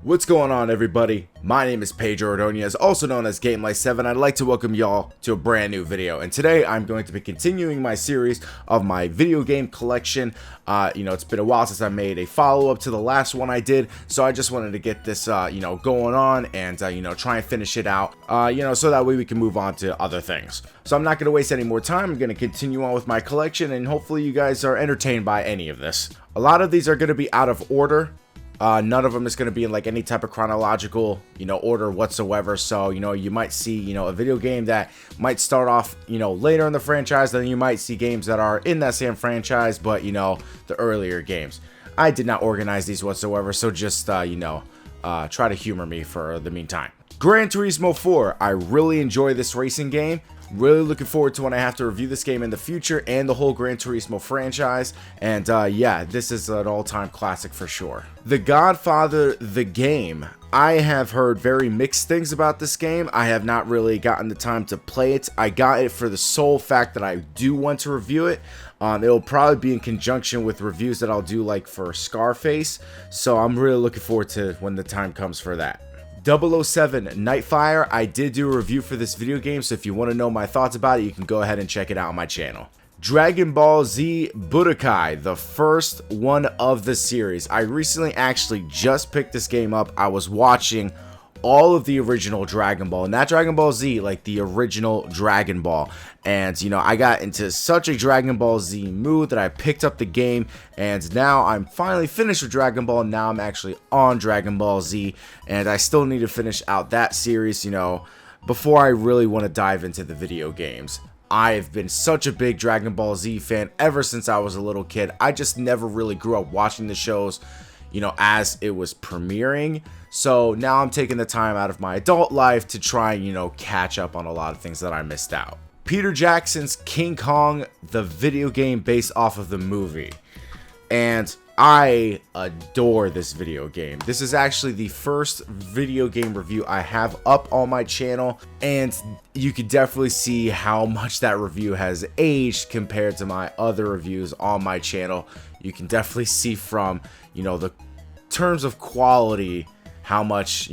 What's going on, everybody? My name is Pedro Ordonez, also known as GameLife7. I'd like to welcome y'all to a brand new video, and today I'm going to be continuing my series of my video game collection. It's been a while since I made a follow-up to the last one I did, so I just wanted to get this, going on and, try and finish it out, so that way we can move on to other things. So I'm not going to waste any more time. I'm going to continue on with my collection, and hopefully you guys are entertained by any of this. A lot of these are going to be out of order. None of them is going to be in like any type of chronological, order whatsoever. So, you might see, a video game that might start off, later in the franchise. Then you might see games that are in that same franchise, but, the earlier games. I did not organize these whatsoever. So just, try to humor me for the meantime. Gran Turismo 4. I really enjoy this racing game. Really looking forward to when I have to review this game in the future and the whole Gran Turismo franchise. And yeah, this is an all-time classic for sure. The Godfather, the game. I have heard very mixed things about this game. I have not really gotten the time to play it. I got it for the sole fact that I do want to review it. It'll probably be in conjunction with reviews that I'll do like for Scarface. So I'm really looking forward to when the time comes for that. 007 Nightfire. I did do a review for this video game, so if you want to know my thoughts about it, you can go ahead and check it out on my channel. Dragon Ball Z Budokai, the first one of the series. I recently actually just picked this game up. I was watching all of the original Dragon Ball, not Dragon Ball Z, like the original Dragon Ball. And I got into such a Dragon Ball Z mood that I picked up the game, and now I'm finally finished with Dragon Ball. Now I'm actually on Dragon Ball Z, and I still need to finish out that series, before I really want to dive into the video games. I've been such a big Dragon Ball Z fan ever since I was a little kid. I just never really grew up watching the shows, as it was premiering. So now I'm taking the time out of my adult life to try and, catch up on a lot of things that I missed out. Peter Jackson's King Kong, the video game based off of the movie. And I adore this video game. This is actually the first video game review I have up on my channel, and you can definitely see how much that review has aged compared to my other reviews on my channel. You can definitely see from, the terms of quality how much,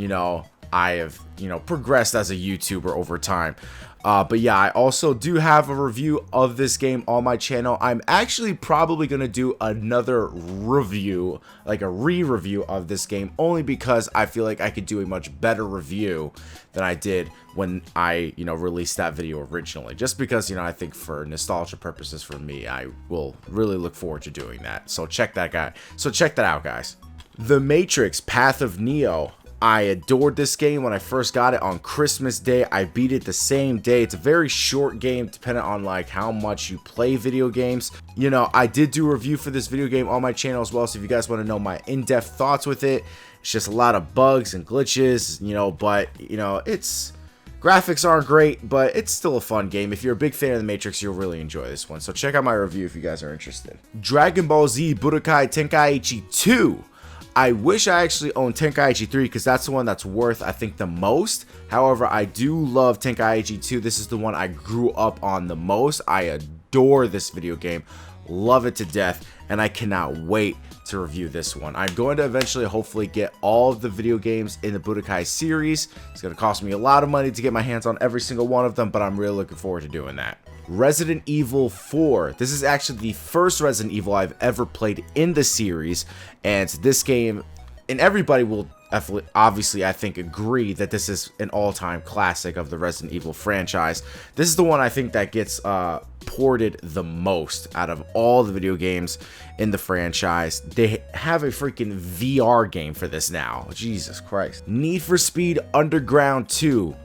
I have, progressed as a YouTuber over time. But yeah, I also do have a review of this game on my channel. I'm actually probably going to do another review, like a re-review of this game, only because I feel like I could do a much better review than I did when I, released that video originally. Just because, I think for nostalgia purposes for me, I will really look forward to doing that. So check that out, guys. The Matrix Path of Neo. I adored this game when I first got it on Christmas Day. I beat it the same day. It's a very short game depending on like how much you play video games. I did do a review for this video game on my channel as well, so if you guys want to know my in-depth thoughts with it, it's just a lot of bugs and glitches, but it's graphics aren't great, but it's still a fun game. If you're a big fan of the Matrix, you'll really enjoy this one. So check out my review if you guys are interested. Dragon Ball Z Budokai Tenkaichi 2. I wish I actually owned Tenkaichi 3 because that's the one that's worth, I think, the most. However, I do love Tenkaichi 2. This is the one I grew up on the most. I adore this video game. Love it to death. And I cannot wait to review this one. I'm going to eventually, hopefully, get all of the video games in the Budokai series. It's going to cost me a lot of money to get my hands on every single one of them, but I'm really looking forward to doing that. Resident Evil 4. This is actually the first Resident Evil I've ever played in the series, and this game, and everybody will obviously, I think, agree that this is an all-time classic of the Resident Evil franchise. This is the one I think that gets ported the most out of all the video games in the franchise. They have a freaking VR game for this now. Jesus Christ. Need for Speed Underground 2.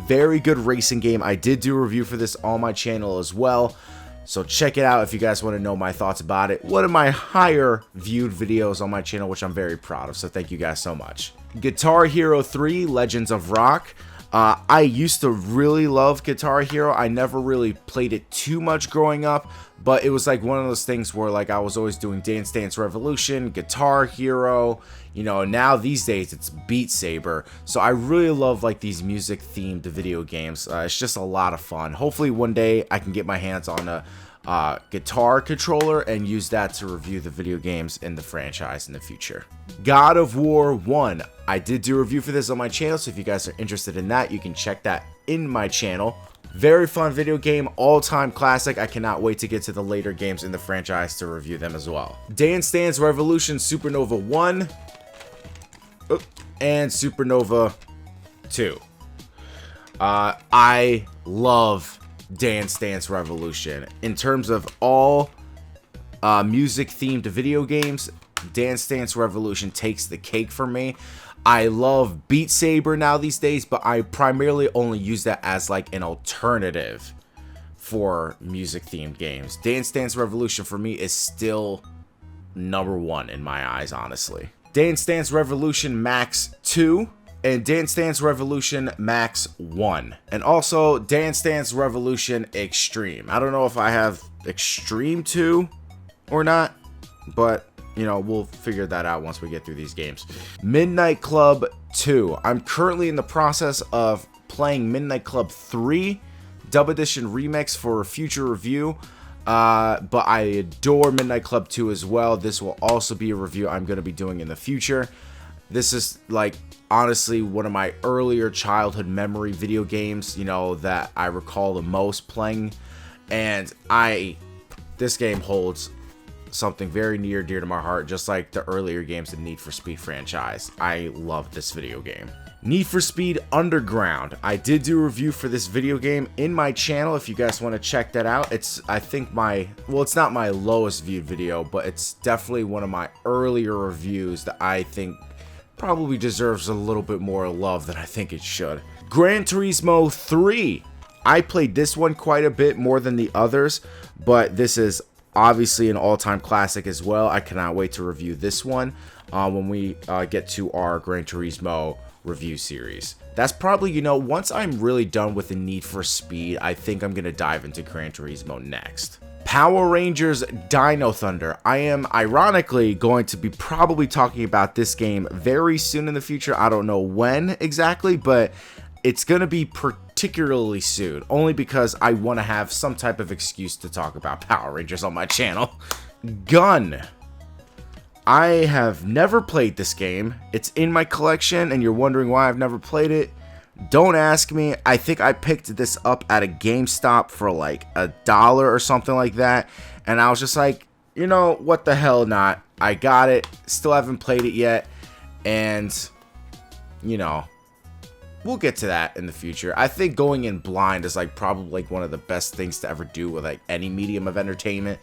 Very good racing game. I did do a review for this on my channel as well, so check it out if you guys want to know my thoughts about it. One of my higher viewed videos on my channel, which I'm very proud of, so thank you guys so much. Guitar Hero 3 Legends of Rock. I used to really love Guitar Hero. I never really played it too much growing up, but it was like one of those things where like I was always doing Dance Dance Revolution, Guitar Hero, Now these days it's Beat Saber. So I really love like these music themed video games. It's just a lot of fun. Hopefully one day I can get my hands on a guitar controller and use that to review the video games in the franchise in the future. God of War 1. I did do a review for this on my channel, so if you guys are interested in that, you can check that in my channel. Very fun video game, all-time classic. I cannot wait to get to the later games in the franchise to review them as well. Dance Dance Revolution Supernova 1 and Supernova 2. I love Dance Dance Revolution. In terms of all music themed video games, Dance Dance Revolution takes the cake for me. I love Beat Saber now these days, but I primarily only use that as like an alternative for music themed games. Dance Dance Revolution for me is still #1 in my eyes, honestly. Dance Dance Revolution Max 2 and Dance Dance Revolution Max 1, and also Dance Dance Revolution Extreme. I don't know if I have Extreme 2 or not, but we'll figure that out once we get through these games. Midnight Club 2. I'm currently in the process of playing Midnight Club 3 Dub Edition Remix for a future review, but I adore Midnight Club 2 as well. This will also be a review I'm going to be doing in the future. This is like honestly one of my earlier childhood memory video games, that I recall the most playing, and this game holds something very near dear to my heart, just like the earlier games in Need for Speed franchise. I love this video game. Need for Speed Underground. I did do a review for this video game in my channel if you guys want to check that out. It's it's not my lowest viewed video, but it's definitely one of my earlier reviews that I think probably deserves a little bit more love than I think it should. Gran Turismo 3. I played this one quite a bit more than the others, but this is obviously an all-time classic as well. I cannot wait to review this one when we get to our Gran Turismo review series. That's probably, once I'm really done with the Need for Speed, I think I'm going to dive into Gran Turismo next. Power Rangers Dino Thunder. I am ironically going to be probably talking about this game very soon in the future. I don't know when exactly, but it's going to be particularly soon, only because I want to have some type of excuse to talk about Power Rangers on my channel. Gun. I have never played this game. It's in my collection, and you're wondering why I've never played it. Don't ask me. I think I picked this up at a GameStop for like $1 or something like that, and I was just like, what the hell not. I got it. Still haven't played it yet, and we'll get to that in the future. I think going in blind is like probably like one of the best things to ever do with like any medium of entertainment.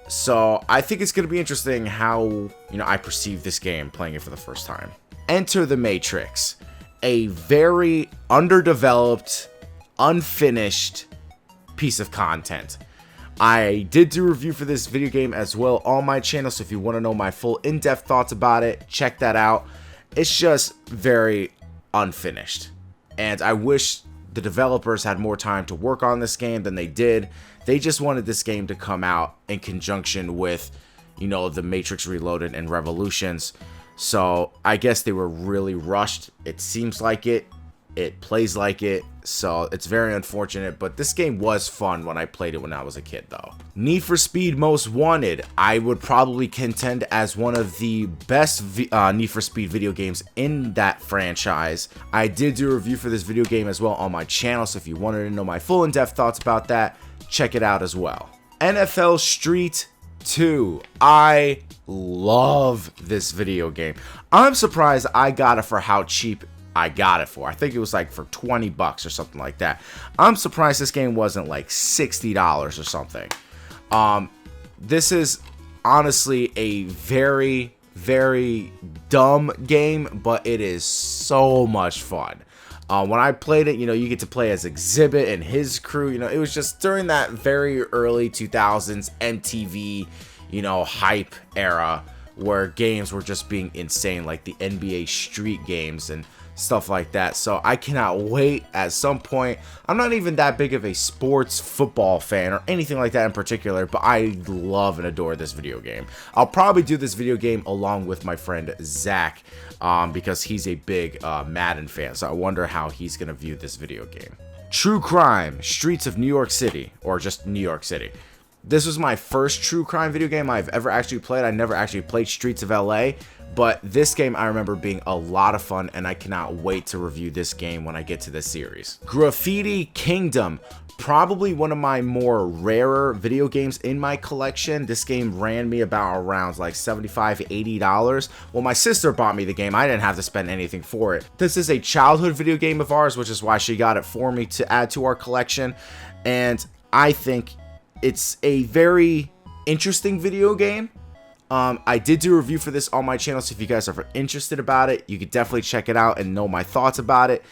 So I think it's going to be interesting how, I perceive this game playing it for the first time. Enter the Matrix. A very underdeveloped, unfinished piece of content. I did do a review for this video game as well on my channel, so if you want to know my full in-depth thoughts about it, check that out. It's just very unfinished, and I wish the developers had more time to work on this game than they did. They just wanted this game to come out in conjunction with, the Matrix Reloaded and Revolutions. So I guess they were really rushed. It seems like it. It plays like it. So it's very unfortunate. But this game was fun when I played it when I was a kid, though. Need for Speed Most Wanted. I would probably contend as one of the best Need for Speed video games in that franchise. I did do a review for this video game as well on my channel. So if you wanted to know my full in-depth thoughts about that, check it out as well. NFL Street 2. I love this video game. I'm surprised I got it for how cheap I got it for. I think it was like for $20 or something like that. I'm surprised this game wasn't like $60 or something. This is honestly a very, very dumb game, but it is so much fun. When I played it, you get to play as Exhibit and his crew. It was just during that very early 2000s MTV, hype era where games were just being insane, like the NBA Street games and stuff like that. So I cannot wait at some point. I'm not even that big of a sports football fan or anything like that in particular, but I love and adore this video game. I'll probably do this video game along with my friend Zach, because he's a big Madden fan, so I wonder how he's gonna view this video game. True Crime, Streets of New York City, or just New York City. This was my first true crime video game I've ever actually played. I never actually played Streets of LA, but this game I remember being a lot of fun, and I cannot wait to review this game when I get to this series. Graffiti Kingdom, probably one of my more rarer video games in my collection. This game ran me about around like $75 to $80. Well, my sister bought me the game. I didn't have to spend anything for it. This is a childhood video game of ours, which is why she got it for me to add to our collection, and I think it's a very interesting video game. I did do a review for this on my channel, so if you guys are interested about it, you could definitely check it out and know my thoughts about it.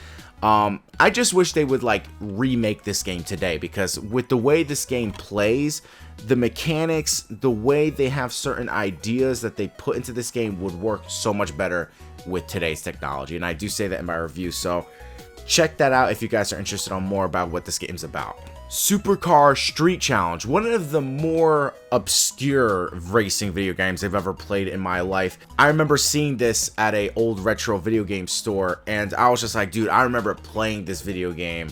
I just wish they would like remake this game today, because with the way this game plays, the mechanics, the way they have certain ideas that they put into this game would work so much better with today's technology, and I do say that in my review, so check that out if you guys are interested on more about what this game's about. Supercar Street Challenge, one of the more obscure racing video games I've ever played in my life. I remember seeing this at a old retro video game store, and I was just like, dude, I remember playing this video game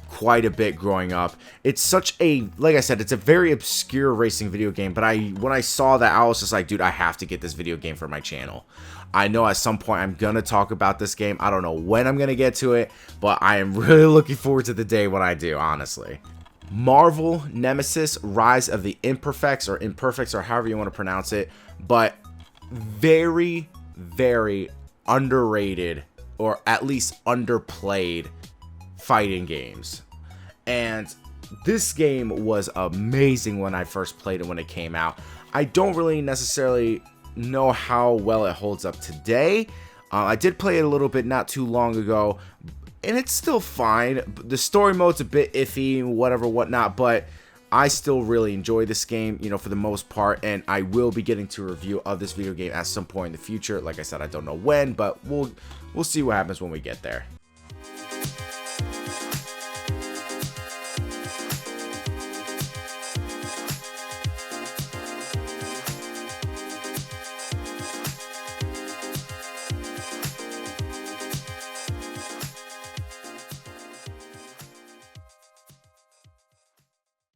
quite a bit growing up. It's such a, like I said, it's a very obscure racing video game, but when I saw that, I was just like, dude, I have to get this video game for my channel. I know at some point I'm gonna talk about this game. I don't know when I'm gonna get to it, but I am really looking forward to the day when I do, honestly. Marvel Nemesis Rise of the Imperfects, or Imperfects, or however you want to pronounce it, but very, very underrated, or at least underplayed fighting games. And this game was amazing when I first played it when it came out. I don't really necessarily know how well it holds up today. I did play it a little bit not too long ago, and it's still fine. The story mode's a bit iffy, whatever, whatnot, but I still really enjoy this game, you know, for the most part, and I will be getting to a review of this video game at some point in the future. Like I said, I don't know when, but we'll see what happens when we get there.